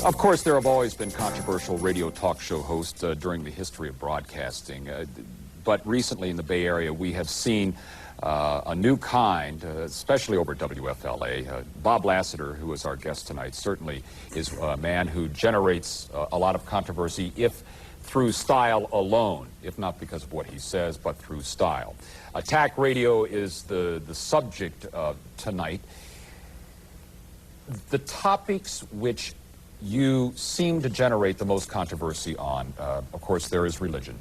Of course, there have always been controversial radio talk show hosts during the history of broadcasting. But recently in the Bay Area, we have seen a new kind, especially over WFLA. Bob Lassiter, who is our guest tonight, certainly is a man who generates a lot of controversy, if through style alone, if not because of what he says, but through style. Attack radio is the subject tonight. The topics which you seem to generate the most controversy on, of course, there is religion.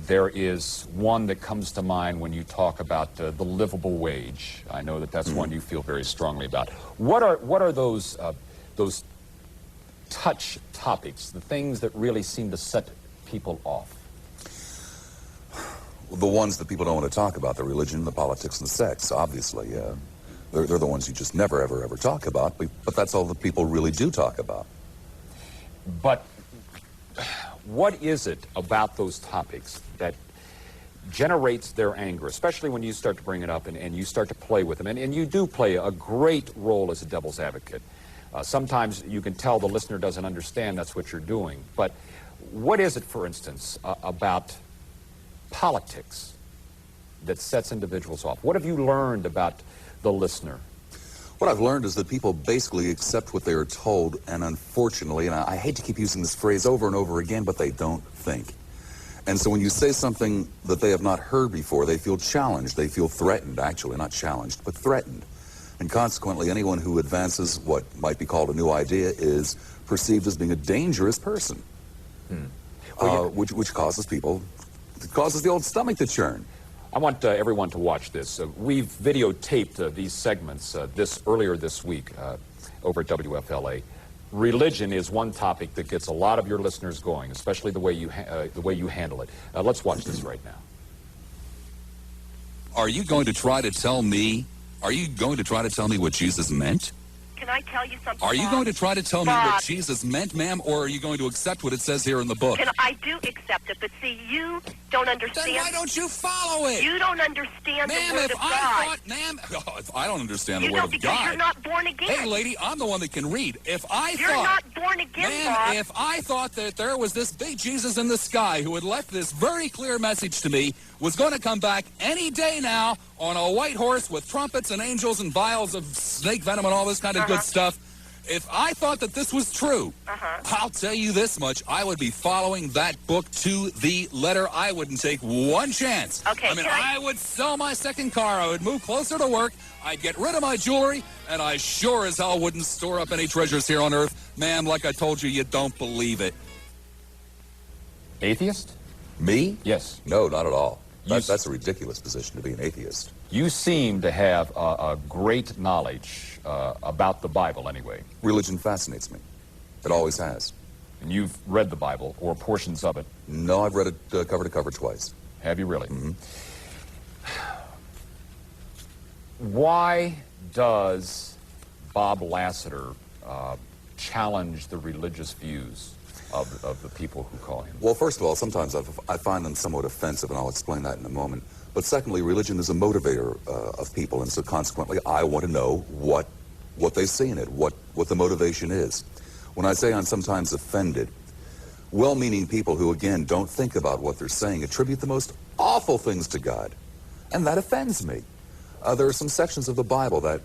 There is one that comes to mind when you talk about the livable wage. I know that that's one you feel very strongly about. What are those touch topics, the things that really seem to set people off? The ones that people don't want to talk about, the religion, the politics, and the sex, obviously. They're the ones you just never, ever, ever talk about, but that's all that people really do talk about. But what is it about those topics that generates their anger, especially when you start to bring it up and you start to play with them? And you do play a great role as a devil's advocate. Sometimes you can tell the listener doesn't understand that's what you're doing. But what is it, for instance, about politics that sets individuals off? What have you learned about the listener? What I've learned is that people basically accept what they are told, and unfortunately, and I hate to keep using this phrase over and over again, but they don't think. And so when you say something that they have not heard before, they feel challenged, they feel threatened, actually, not challenged, but threatened. And consequently, anyone who advances what might be called a new idea is perceived as being a dangerous person, which causes people, it causes the old stomach to churn. I want everyone to watch this. We've videotaped these segments earlier this week over at WFLA. Religion is one topic that gets a lot of your listeners going, especially the way you handle it. Let's watch this right now. Are you going to try to tell me? Are you going to try to tell me what Jesus meant? Can I tell you something, Are you Bob? going to try to tell me Bob. what Jesus meant, ma'am, or are you going to accept what it says here in the book? I do accept it, but see, you don't understand. Then why don't you follow it? You don't understand the Ma'am, Word if of I God. thought, ma'am, if I don't understand the You Word know, of because God. you're not born again. Hey, lady, I'm the one that can read. If I You're thought... not born again, Ma'am, Bob. if I thought that there was this big Jesus in the sky who had left this very clear message to me, was going to come back any day now on a white horse with trumpets and angels and vials of snake venom and all this kind of good stuff, if I thought that this was true, I'll tell you this much, I would be following that book to the letter. I wouldn't take one chance. Okay, I mean, I would sell my second car, I would move closer to work, I'd get rid of my jewelry, and I sure as hell wouldn't store up any treasures here on Earth. Ma'am, like I told you, you don't believe it. Atheist? Me? Yes. No, not at all. That's a ridiculous position to be an atheist. You seem to have a great knowledge about the Bible anyway. Religion fascinates me. It always has. And you've read the Bible, or portions of it. No, I've read it cover to cover twice. Have you really? Why does Bob Lassiter challenge the religious views of the people who call him? Well, first of all, sometimes I find them somewhat offensive, and I'll explain that in a moment. But secondly, religion is a motivator of people, and so consequently, I want to know what they see in it, what the motivation is. When I say I'm sometimes offended, well-meaning people who, again, don't think about what they're saying attribute the most awful things to God, and that offends me. There are some sections of the Bible that,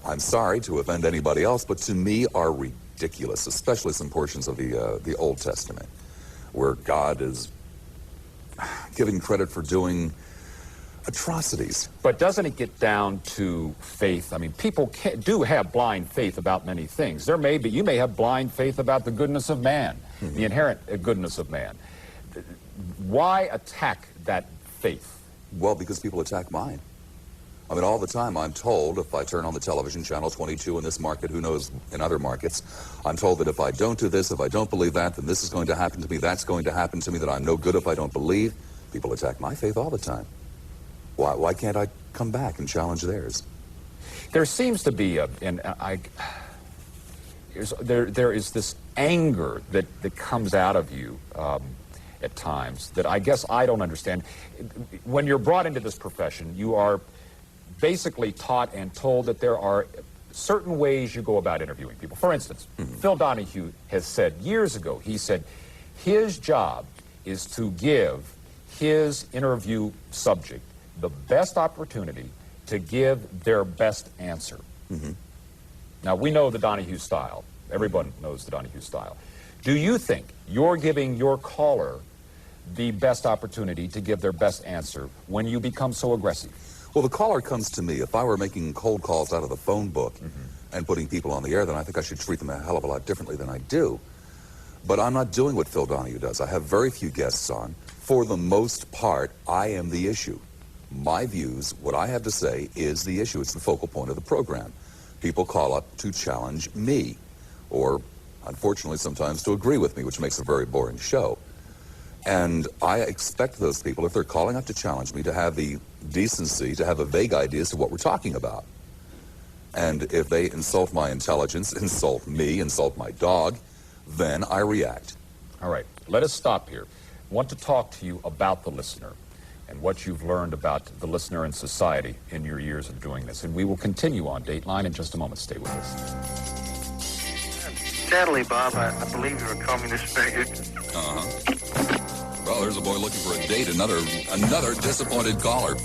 I'm sorry to offend anybody else, but to me are ridiculous, especially some portions of the Old Testament, where God is giving credit for doing atrocities. But doesn't it get down to faith? I mean, people do have blind faith about many things. You may have blind faith about the goodness of man, the inherent goodness of man. Why attack that faith? Well, because people attack mine. I mean, all the time I'm told, if I turn on the television channel 22 in this market, who knows in other markets, I'm told that if I don't do this, if I don't believe that, then this is going to happen to me, that's going to happen to me, that I'm no good if I don't believe. People attack my faith all the time. Why can't I come back and challenge theirs? There seems to be there is this anger that comes out of you at times that I guess I don't understand. When you're brought into this profession, you are basically taught and told that there are certain ways you go about interviewing people. For instance, Phil Donahue has said years ago, he said his job is to give his interview subject the best opportunity to give their best answer. Now, we know the Donahue style. Everyone knows the Donahue style. Do you think you're giving your caller the best opportunity to give their best answer when you become so aggressive? Well, the caller comes to me. If I were making cold calls out of the phone book and putting people on the air, then I think I should treat them a hell of a lot differently than I do. But I'm not doing what Phil Donahue does. I have very few guests on. For the most part, I am the issue. My views, what I have to say, is the issue. It's the focal point of the program. People call up to challenge me, or unfortunately sometimes to agree with me, which makes a very boring show. And I expect those people, if they're calling up to challenge me, to have the decency to have a vague idea as to what we're talking about. And if they insult my intelligence, insult me, insult my dog, then I react. All right, let us stop here. I want to talk to you about the listener and what you've learned about the listener and society in your years of doing this. And we will continue on Dateline in just a moment. Stay with us. Sadly, Bob, I believe you're a communist figure. Well, there's a boy looking for a date. Another disappointed caller.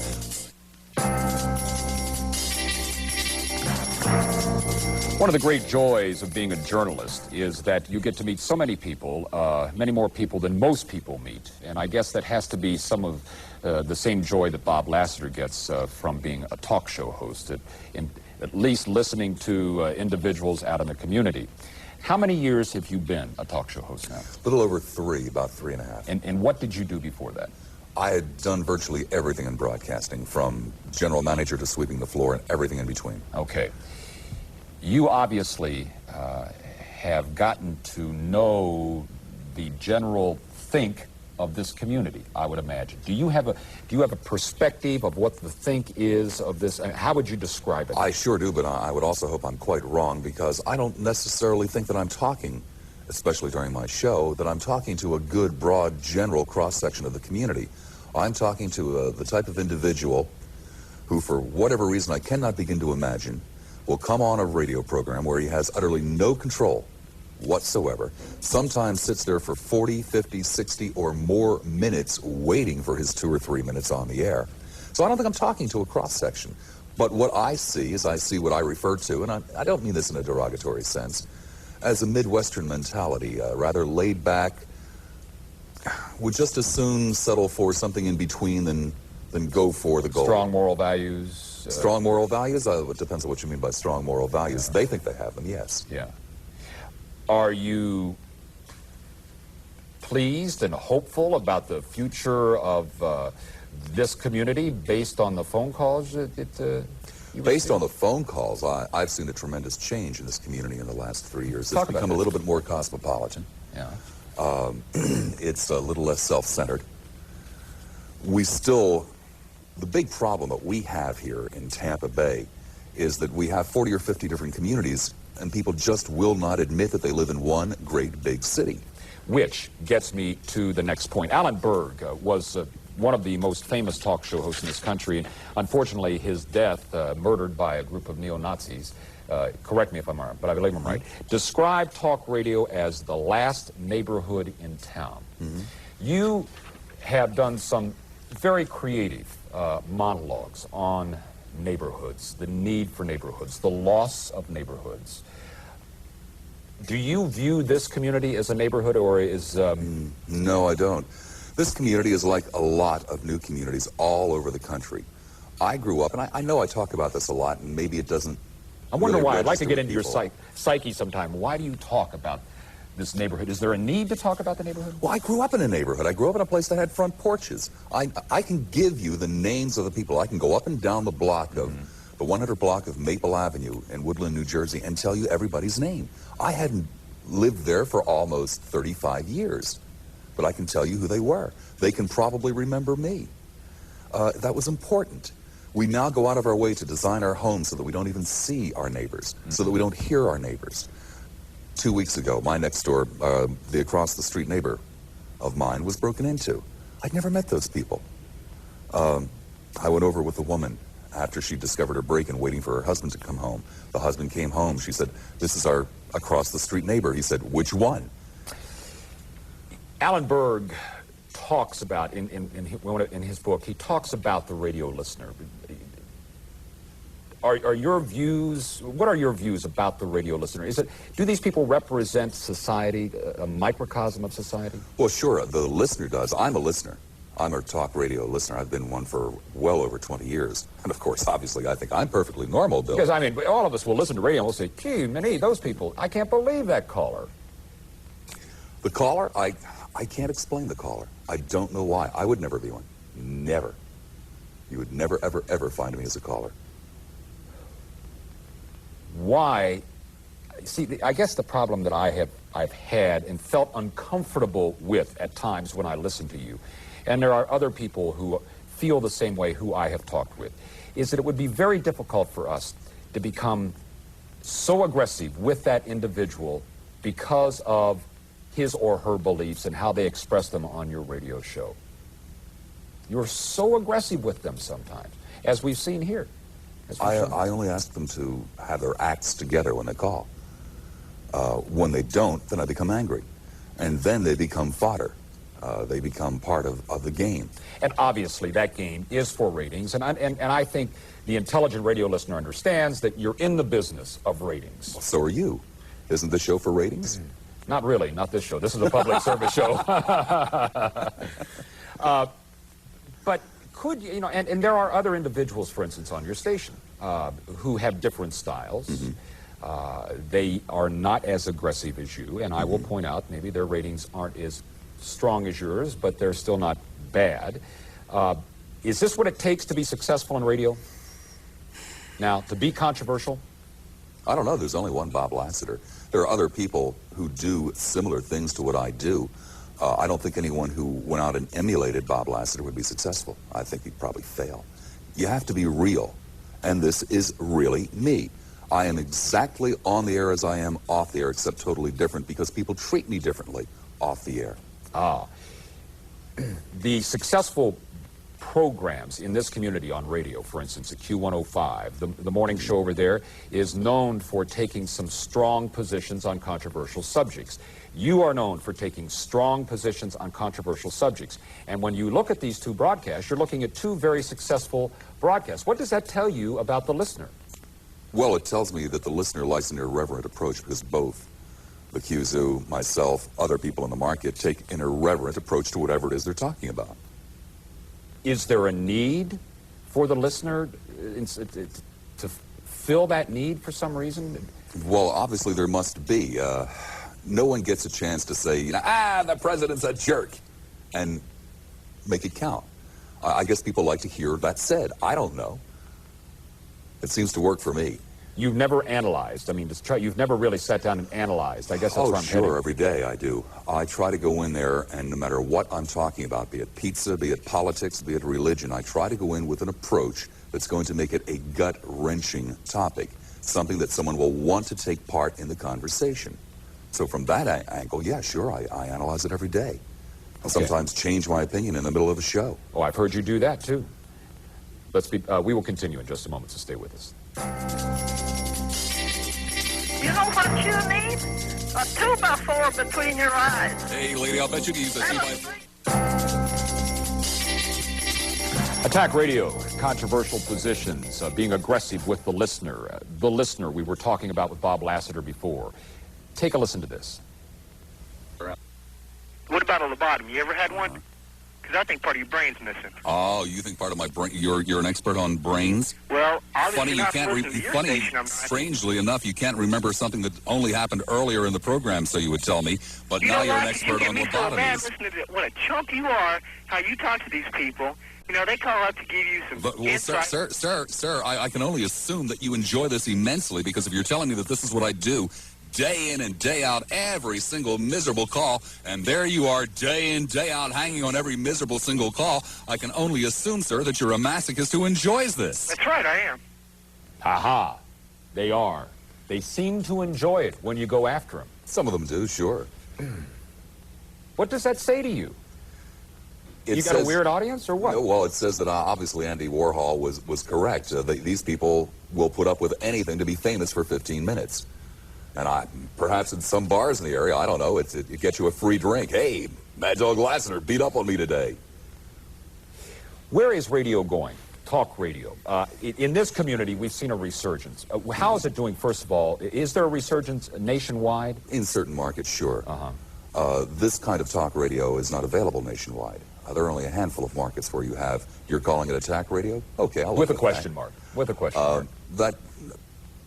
One of the great joys of being a journalist is that you get to meet so many people, many more people than most people meet. And I guess that has to be some of the same joy that Bob Lassiter gets from being a talk show host, at least listening to individuals out in the community. How many years have you been a talk show host now? A little over 3, about 3.5. And what did you do before that? I had done virtually everything in broadcasting, from general manager to sweeping the floor and everything in between. Okay. You obviously have gotten to know the general think of this community, I would imagine. Do you have a perspective of what the think is of this? How would you describe it? I sure do, but I would also hope I'm quite wrong, because I don't necessarily think that I'm talking, especially during my show, that I'm talking to a good, broad, general cross-section of the community. I'm talking to the type of individual who, for whatever reason I cannot begin to imagine, will come on a radio program where he has utterly no control whatsoever, sometimes sits there for 40, 50, 60 or more minutes waiting for his 2 or 3 minutes on the air. So I don't think I'm talking to a cross-section. But what I see is I see what I refer to, and I don't mean this in a derogatory sense, as a Midwestern mentality, rather laid back, would just as soon settle for something in between than go for the goal. Strong moral values. Strong moral values? It depends on what you mean by strong moral values. Yeah. They think they have them, yes. Yeah. Are you pleased and hopeful about the future of this community based on the phone calls Based on the phone calls, I've seen a tremendous change in this community in the last 3 years. It's become a little bit more cosmopolitan. Yeah. It's a little less self-centered. The big problem that we have here in Tampa Bay is that we have 40 or 50 different communities, and people just will not admit that they live in one great big city. Which gets me to the next point. Alan Berg was one of the most famous talk show hosts in this country. Unfortunately, his death, murdered by a group of neo-Nazis, correct me if I'm wrong, but I believe I'm right, described talk radio as the last neighborhood in town. You have done some very creative monologues on neighborhoods, the need for neighborhoods, the loss of neighborhoods. Do you view this community as a neighborhood, or is... No, I don't. This community is like a lot of new communities all over the country. I grew up, and I know I talk about this a lot, and maybe it doesn't... I wonder really why. I'd like to get into people. your psyche sometime. Why do you talk about this neighborhood? Is there a need to talk about the neighborhood? Well, I grew up in a neighborhood. I grew up in a place that had front porches. I can give you the names of the people. I can go up and down the block of the 100 block of Maple Avenue in Woodland, New Jersey, and tell you everybody's name. I hadn't lived there for almost 35 years, but I can tell you who they were. They can probably remember me. That was important. We now go out of our way to design our homes so that we don't even see our neighbors, so that we don't hear our neighbors. 2 weeks ago, my next door, the across the street neighbor of mine was broken into. I'd never met those people. I went over with a woman, after she discovered her break-in, waiting for her husband to come home. The husband came home. She said, "This is our across-the-street neighbor." He said, "Which one?" Alan Berg talks about, in his book, he talks about the radio listener. Are your views, what are your views about the radio listener? Do these people represent society, a microcosm of society? Well, sure, the listener does. I'm a listener. I'm a talk radio listener. I've been one for well over 20 years. And of course, obviously, I think I'm perfectly normal, Bill. Because, I mean, all of us will listen to radio and we'll say, gee, Minnie, those people, I can't believe that caller. The caller, I can't explain the caller. I don't know why. I would never be one. Never. You would never, ever, ever find me as a caller. Why? See, I guess the problem that I've had and felt uncomfortable with at times when I listen to you, and there are other people who feel the same way who I have talked with, is that it would be very difficult for us to become so aggressive with that individual because of his or her beliefs and how they express them on your radio show. You're so aggressive with them sometimes, as we've seen here. I only ask them to have their acts together when they call. When they don't, then I become angry. And then they become fodder. They become part of the game. And obviously that game is for ratings. And I think the intelligent radio listener understands that you're in the business of ratings. Well, so are you. Isn't the show for ratings? Not really, not this show. This is a public service show. But could you, and there are other individuals, for instance, on your station who have different styles. Mm-hmm. They are not as aggressive as you, and I will point out maybe their ratings aren't as strong as yours, but they're still not bad. Is this what it takes to be successful in radio? Now, to be controversial? I don't know. There's only one Bob Lassiter. There are other people who do similar things to what I do. I don't think anyone who went out and emulated Bob Lassiter would be successful. I think he'd probably fail. You have to be real, and this is really me. I am exactly on the air as I am off the air, except totally different because people treat me differently off the air. The successful programs in this community on radio, for instance, at Q105, the morning show over there is known for taking some strong positions on controversial subjects. You are known for taking strong positions on controversial subjects. And when you look at these two broadcasts, you're looking at two very successful broadcasts. What does that tell you about the listener? Well, it tells me that the listener likes an irreverent approach because both the Q-Zoo, myself, other people in the market take an irreverent approach to whatever it is they're talking about. Is there a need for the listener to fill that need for some reason? Well, obviously there must be. No one gets a chance to say, the president's a jerk, and make it count. I guess people like to hear that said. I don't know. It seems to work for me. You've never analyzed. I mean, you've never really sat down and analyzed. I guess that's where I'm heading. Sure, every day I do. I try to go in there, and no matter what I'm talking about, be it pizza, be it politics, be it religion, I try to go in with an approach that's going to make it a gut-wrenching topic, something that someone will want to take part in the conversation. So from that angle, yeah, sure, I analyze it every day. I'll sometimes change my opinion in the middle of a show. Oh, I've heard you do that, too. We will continue in just a moment, so stay with us. You know what you need? A 2x4 between your eyes. Hey, lady, I'll bet you can use a 2x4. Attack Radio, controversial positions, being aggressive with the listener. The listener we were talking about with Bob Lassiter before. Take a listen to this. What about a lobotomy? You ever had one? Because I think part of your brain's missing. Oh, you think part of my brain? You're an expert on brains. Well, Funny you can't. Strangely enough, you can't remember something that only happened earlier in the program. So you would tell me, but now you're an expert on lobotomies. Listen to what a chump you are. How you talk to these people. You know, they call up to give you some insight. Sir, I can only assume that you enjoy this immensely because if you're telling me that this is what I do day in and day out, every single miserable call, and there you are day in, day out, hanging on every miserable single call, I can only assume, sir, that you're a masochist who enjoys this. That's right, I am. Aha, they are. They seem to enjoy it when you go after them. Some of them do, sure. What does that say to you? You got a weird audience, or what? No, well, it says that obviously Andy Warhol was correct. These people will put up with anything to be famous for 15 minutes. And perhaps in some bars in the area, I don't know, it gets you a free drink. Hey, Mad Dog Lassiter beat up on me today. Where is radio going? Talk radio. In this community, we've seen a resurgence. How is it doing, first of all? Is there a resurgence nationwide? In certain markets, sure. This kind of talk radio is not available nationwide. There are only a handful of markets where you're calling it attack radio? Okay, I'll With a question mark. With a question mark. That,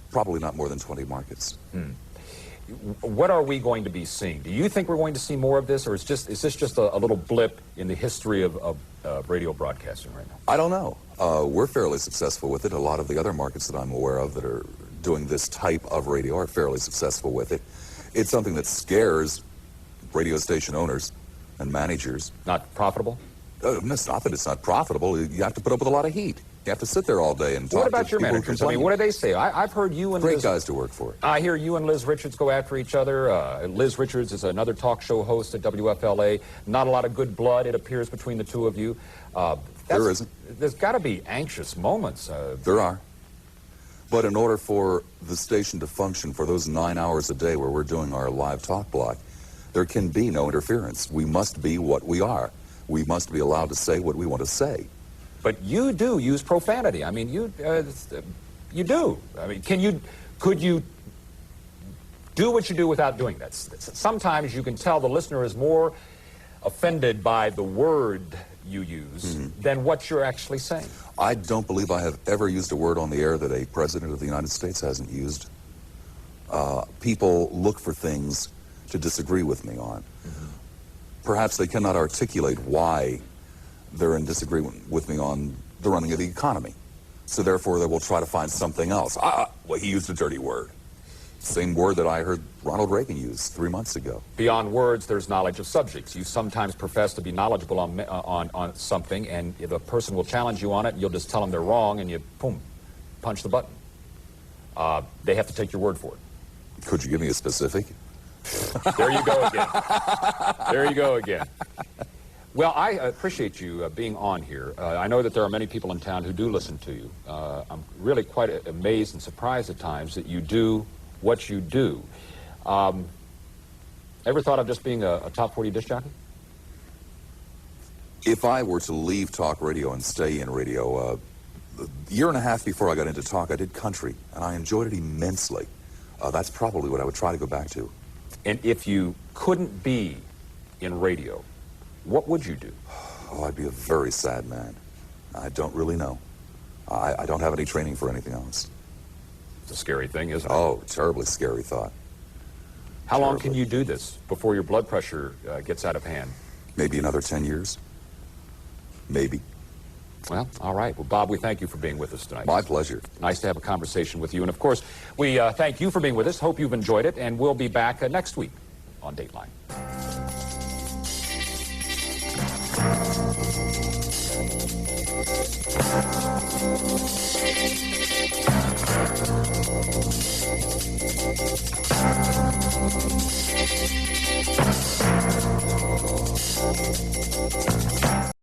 probably not more than 20 markets. What are we going to be seeing? Do you think we're going to see more of this, or is this just a little blip in the history of radio broadcasting right now? I don't know. We're fairly successful with it. A lot of the other markets that I'm aware of that are doing this type of radio are fairly successful with it. It's something that scares radio station owners and managers. Not profitable? It's not that it's not profitable. You have to put up with a lot of heat. You have to sit there all day and talk to people. What about your managers? I mean, what do they say? I've heard you and Great guys to work for. I hear you and Liz Richards go after each other. Liz Richards is another talk show host at WFLA. Not a lot of good blood, it appears, between the two of you. There isn't. There's got to be anxious moments. There are. But in order for the station to function for those 9 hours a day where we're doing our live talk block, there can be no interference. We must be what we are. We must be allowed to say what we want to say. But you do use profanity. I mean, you do. I mean, could you do what you do without doing that? Sometimes you can tell the listener is more offended by the word you use than what you're actually saying. I don't believe I have ever used a word on the air that a president of the United States hasn't used. People look for things to disagree with me on. Perhaps they cannot articulate why they're in disagreement with me on the running of the economy. So therefore they will try to find something else. Well, he used a dirty word. Same word that I heard Ronald Reagan use 3 months ago. Beyond words, there's knowledge of subjects. You sometimes profess to be knowledgeable on something, and if a person will challenge you on it, you'll just tell them they're wrong, and you, boom, punch the button. They have to take your word for it. Could you give me a specific? There you go again. There you go again. Well, I appreciate you being on here. I know that there are many people in town who do listen to you. I'm really quite amazed and surprised at times that you do what you do. Ever thought of just being a top 40 disc jockey? If I were to leave talk radio and stay in radio, a year and a half before I got into talk, I did country, and I enjoyed it immensely. That's probably what I would try to go back to. And if you couldn't be in radio, what would you do? Oh, I'd be a very sad man. I don't really know. I don't have any training for anything else. It's a scary thing, isn't it? Oh, terribly scary thought. How long can you do this before your blood pressure gets out of hand? Maybe another 10 years. Maybe. Well, all right. Well, Bob, we thank you for being with us tonight. My pleasure. Nice to have a conversation with you. And, of course, we thank you for being with us. Hope you've enjoyed it. And we'll be back next week on Dateline.